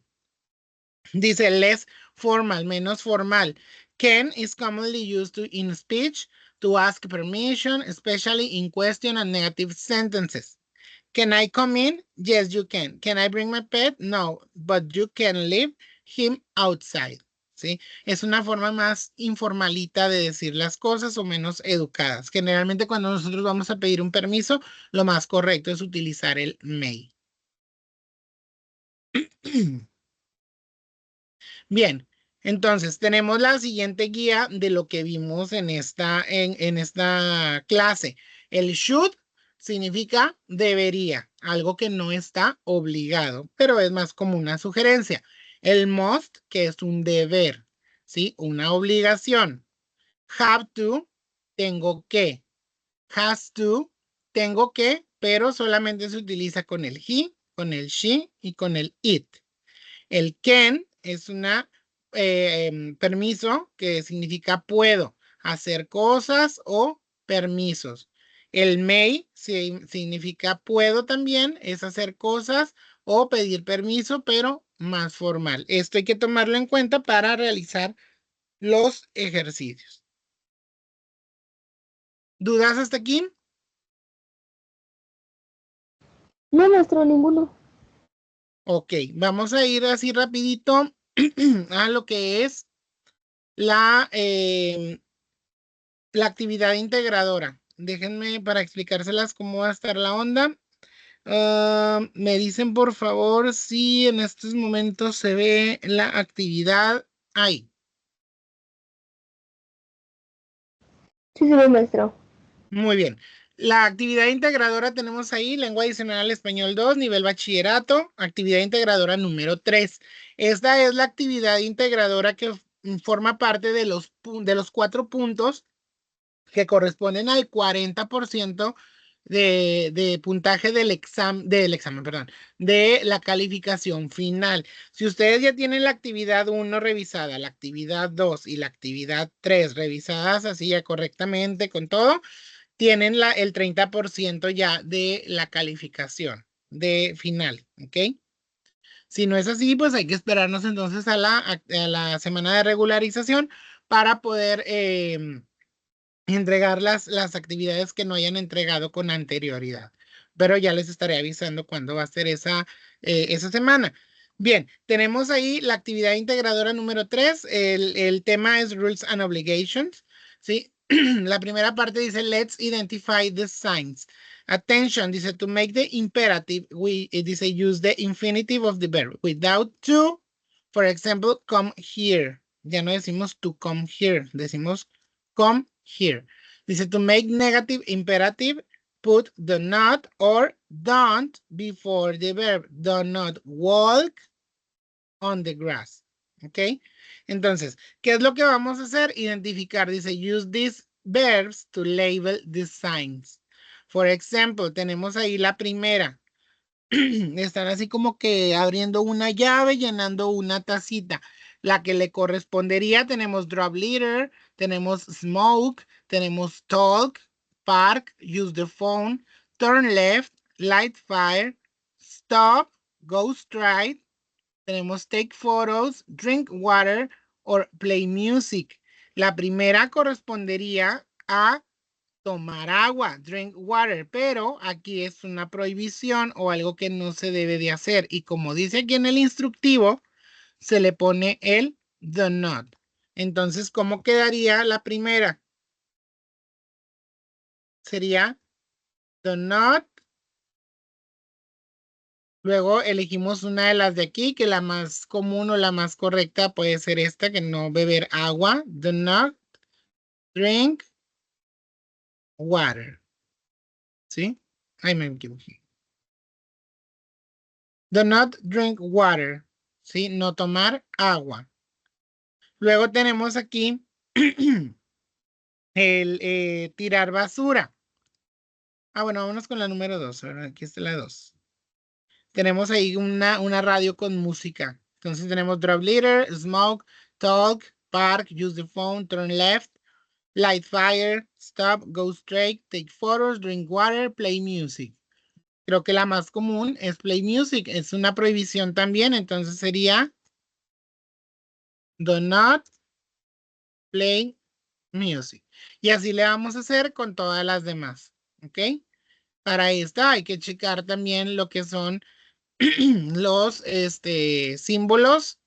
Dice less formal, menos formal. Can is commonly used in speech to ask permission, especially in question and negative sentences. Can I come in? Yes, you can. Can I bring my pet? No, but you can leave him outside. ¿Sí? Es una forma más informalita de decir las cosas o menos educadas. Generalmente cuando nosotros vamos a pedir un permiso, lo más correcto es utilizar el may. Bien, Entonces, tenemos la siguiente guía de lo que vimos en esta clase. El should significa debería, algo que no está obligado, pero es más como una sugerencia. El must, que es un deber, ¿sí? Una obligación. Have to, tengo que. Has to, tengo que, pero solamente se utiliza con el he, con el she y con el it. El can es una permiso que significa puedo hacer cosas o permisos. El may significa puedo también, es hacer cosas o pedir permiso, pero más formal. Esto hay que tomarlo en cuenta para realizar los ejercicios. ¿Dudas hasta aquí? No, maestro, ninguno. Ok, vamos a ir así rapidito a lo que es la actividad integradora. Déjenme para explicárselas cómo va a estar la onda. Me dicen por favor si en estos momentos se ve la actividad ahí. Sí, se ve, maestro. Muy bien. La actividad integradora tenemos ahí, lengua adicional español 2, nivel bachillerato, actividad integradora número 3. Esta es la actividad integradora que forma parte de los 4 puntos que corresponden al 40% de puntaje del examen, perdón, de la calificación final. Si ustedes ya tienen la actividad 1 revisada, la actividad 2 y la actividad 3 revisadas así ya correctamente con todo, tienen el 30% ya de la calificación de final, ¿ok? Si no es así, pues hay que esperarnos entonces a la semana de regularización para poder entregar las actividades que no hayan entregado con anterioridad. Pero ya les estaré avisando cuándo va a ser esa semana. Bien, tenemos ahí la actividad integradora número 3. El tema es Rules and Obligations. ¿Sí? La primera parte dice, let's identify the signs. Attention, dice, to make the imperative, dice, use the infinitive of the verb. Without to, for example, come here. Ya no decimos to come here, decimos come here. Dice, to make negative imperative, put do not or don't before the verb. Do not walk on the grass. ¿Ok? Entonces, ¿qué es lo que vamos a hacer? Identificar, dice, use these verbs to label the signs. For example, tenemos ahí la primera. Están así como que abriendo una llave, llenando una tacita. La que le correspondería, tenemos drop leader, tenemos smoke, tenemos talk, park, use the phone, turn left, light fire, stop, go straight, tenemos take photos, drink water, or play music. La primera correspondería a tomar agua, drink water, pero aquí es una prohibición o algo que no se debe de hacer. Y como dice aquí en el instructivo, se le pone el do not. Entonces, ¿cómo quedaría la primera? Sería do not. Luego elegimos una de las de aquí, que la más común o la más correcta puede ser esta, que no beber agua. Do not drink water. ¿Sí? Ay, me equivoqué. Do not drink water. ¿Sí? No tomar agua. Luego tenemos aquí el tirar basura. Bueno, vámonos con la número 2. Aquí está la 2. Tenemos ahí una radio con música. Entonces tenemos drop leader, smoke, talk, park, use the phone, turn left, light fire, stop, go straight, take photos, drink water, play music. Creo que la más común es play music. Es una prohibición también. Entonces sería do not play music. Y así le vamos a hacer con todas las demás. ¿Ok? Para esta hay que checar también lo que son los símbolos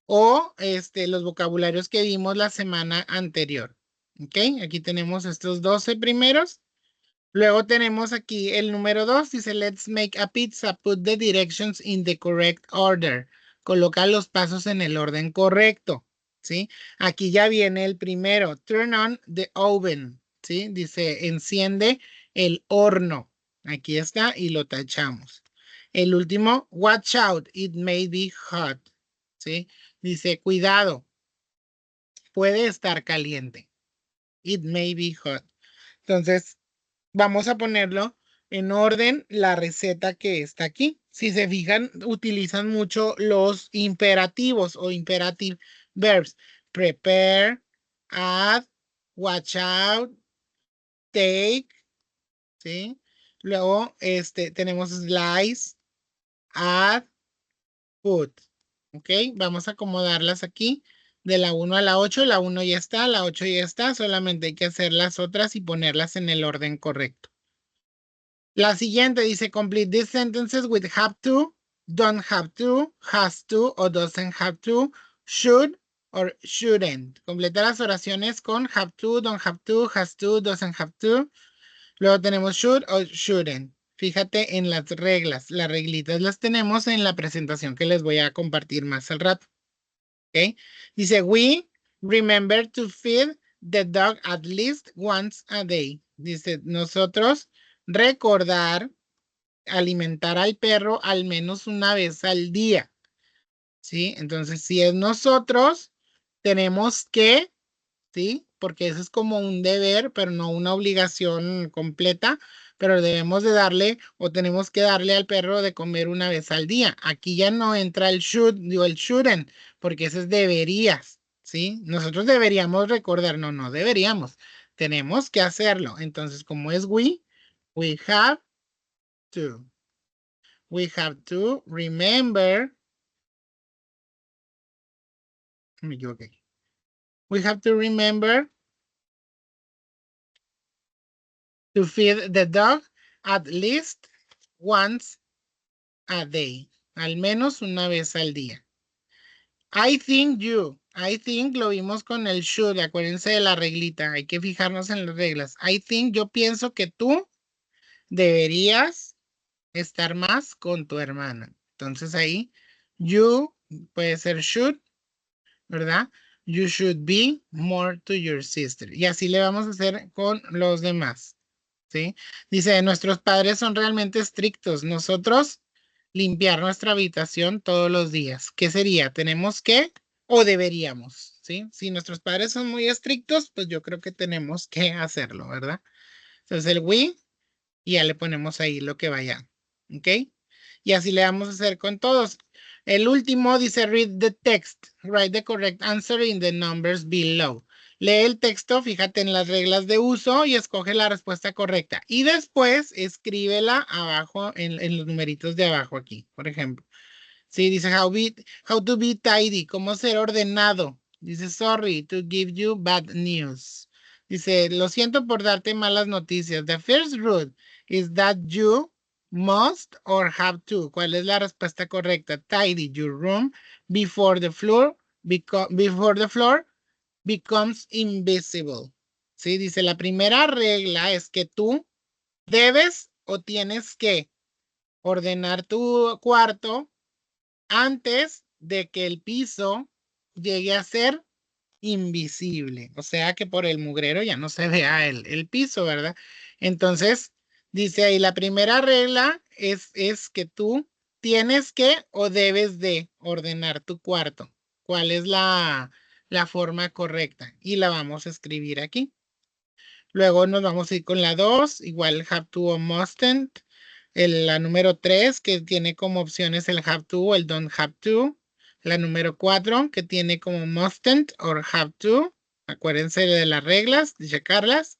o los vocabularios que vimos la semana anterior. ¿Ok? Aquí tenemos estos 12 primeros. Luego tenemos aquí el número 2. Dice, let's make a pizza. Put the directions in the correct order. Coloca los pasos en el orden correcto. ¿sí? Aquí ya viene el primero, turn on the oven, ¿sí? Dice, enciende el horno. Aquí está y lo tachamos. El último, watch out, it may be hot, ¿sí? Dice, cuidado, puede estar caliente. It may be hot. Entonces, vamos a ponerlo en orden la receta que está aquí. Si se fijan, utilizan mucho los imperativos o imperative verbs. Prepare, add, watch out, take, ¿sí? Luego, tenemos slice, add, put. ¿Ok? Vamos a acomodarlas aquí de la 1 a la 8. La 1 ya está, la 8 ya está. Solamente hay que hacer las otras y ponerlas en el orden correcto. La siguiente dice, complete these sentences with have to, don't have to, has to o doesn't have to, should or shouldn't. Completa las oraciones con have to, don't have to, has to, doesn't have to. Luego tenemos should o shouldn't. Fíjate en las reglas. Las reglitas las tenemos en la presentación que les voy a compartir más al rato. ¿Ok? Dice, we remember to feed the dog at least once a day. Dice, nosotros recordar alimentar al perro al menos una vez al día, ¿sí? Entonces, si es nosotros, tenemos que, ¿sí? Porque eso es como un deber, pero no una obligación completa, pero debemos de darle o tenemos que darle al perro de comer una vez al día. Aquí ya no entra el should o el shouldn't, porque eso es deberías, ¿sí? Nosotros deberíamos recordar, no deberíamos, tenemos que hacerlo. Entonces, como es we have to. We have to remember, me equivoqué. We have to remember to feed the dog at least once a day, al menos una vez al día. I think lo vimos con el should, acuérdense de la reglita, hay que fijarnos en las reglas. I think, yo pienso que tú deberías estar más con tu hermana. Entonces ahí, you puede ser should, ¿verdad? You should be more to your sister. Y así le vamos a hacer con los demás, ¿sí? Dice, nuestros padres son realmente estrictos. Nosotros limpiar nuestra habitación todos los días. ¿Qué sería? ¿Tenemos que o deberíamos? ¿Sí? Si nuestros padres son muy estrictos, pues yo creo que tenemos que hacerlo, ¿verdad? Entonces el we y ya le ponemos ahí lo que vaya, ¿ok? Y así le vamos a hacer con todos. El último dice read the text, write the correct answer in the numbers below. Lee el texto, fíjate en las reglas de uso y escoge la respuesta correcta. Y después escríbela abajo en los numeritos de abajo aquí, por ejemplo. Sí, dice how to be tidy, cómo ser ordenado. Dice sorry to give you bad news. Dice, lo siento por darte malas noticias. The first rule is that you must or have to. ¿Cuál es la respuesta correcta? Tidy your room before the floor becomes invisible. Sí, dice, la primera regla es que tú debes o tienes que ordenar tu cuarto antes de que el piso llegue a ser invisible, o sea que por el mugrero ya no se vea el piso, ¿verdad? Entonces, dice ahí, la primera regla es que tú tienes que o debes de ordenar tu cuarto. ¿Cuál es la forma correcta? Y la vamos a escribir aquí. Luego nos vamos a ir con la 2, igual have to o mustn't. La número 3, que tiene como opciones el have to o el don't have to. La número 4, que tiene como mustn't or have to. Acuérdense de las reglas, de checarlas.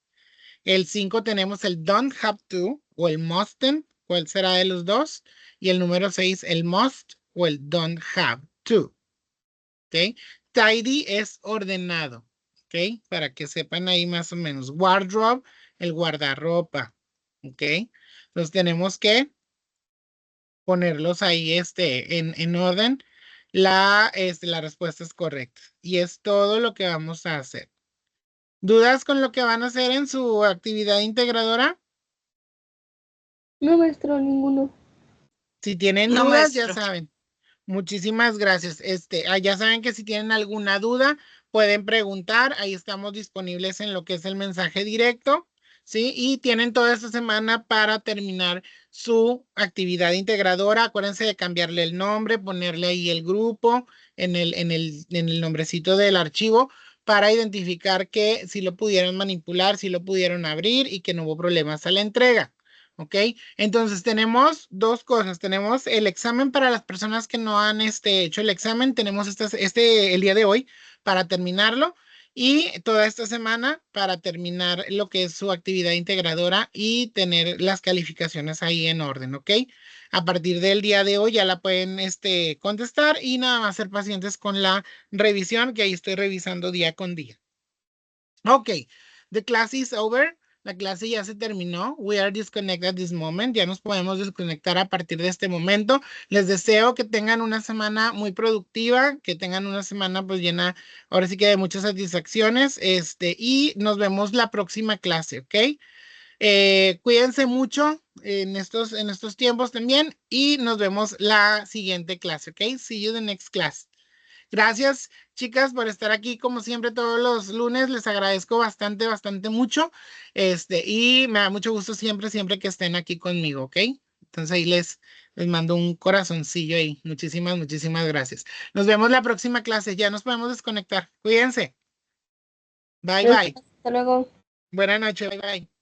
El 5 tenemos el don't have to o el mustn't. ¿Cuál será de los dos? Y el número 6, el must o el don't have to. ¿Ok? Tidy es ordenado. ¿Ok? Para que sepan ahí más o menos. Wardrobe, el guardarropa. ¿Ok? Entonces tenemos que ponerlos ahí en orden. La respuesta es correcta. Y es todo lo que vamos a hacer. ¿Dudas con lo que van a hacer en su actividad integradora? No, maestro, ninguno. Si tienen No, dudas, ya maestro. saben. Muchísimas gracias. Ya saben que si tienen alguna duda, pueden preguntar, ahí estamos disponibles en lo que es el mensaje directo, ¿sí? Y tienen toda esta semana para terminar su actividad integradora. Acuérdense de cambiarle el nombre, ponerle ahí el grupo en el nombrecito del archivo para identificar que si lo pudieron manipular, si lo pudieron abrir y que no hubo problemas a la entrega. ¿Ok? Entonces tenemos dos cosas. Tenemos el examen para las personas que no han hecho el examen. Tenemos el día de hoy para terminarlo y toda esta semana para terminar lo que es su actividad integradora y tener las calificaciones ahí en orden, ¿ok? A partir del día de hoy ya la pueden contestar y nada más ser pacientes con la revisión, que ahí estoy revisando día con día. Ok, the class is over. La clase ya se terminó. We are disconnected at this moment. Ya nos podemos desconectar a partir de este momento. Les deseo que tengan una semana muy productiva, que tengan una semana pues llena, ahora sí que de muchas satisfacciones. Y nos vemos la próxima clase, ¿ok? Cuídense mucho en estos tiempos también y nos vemos la siguiente clase, ¿ok? See you the next class. Gracias, chicas, por estar aquí como siempre todos los lunes. Les agradezco bastante, bastante mucho. Y me da mucho gusto siempre, siempre que estén aquí conmigo, ¿ok? Entonces ahí les mando un corazoncillo ahí. Muchísimas, muchísimas gracias. Nos vemos la próxima clase. Ya nos podemos desconectar. Cuídense. Bye, Gracias, bye. hasta luego. Buenas noches. Bye, bye.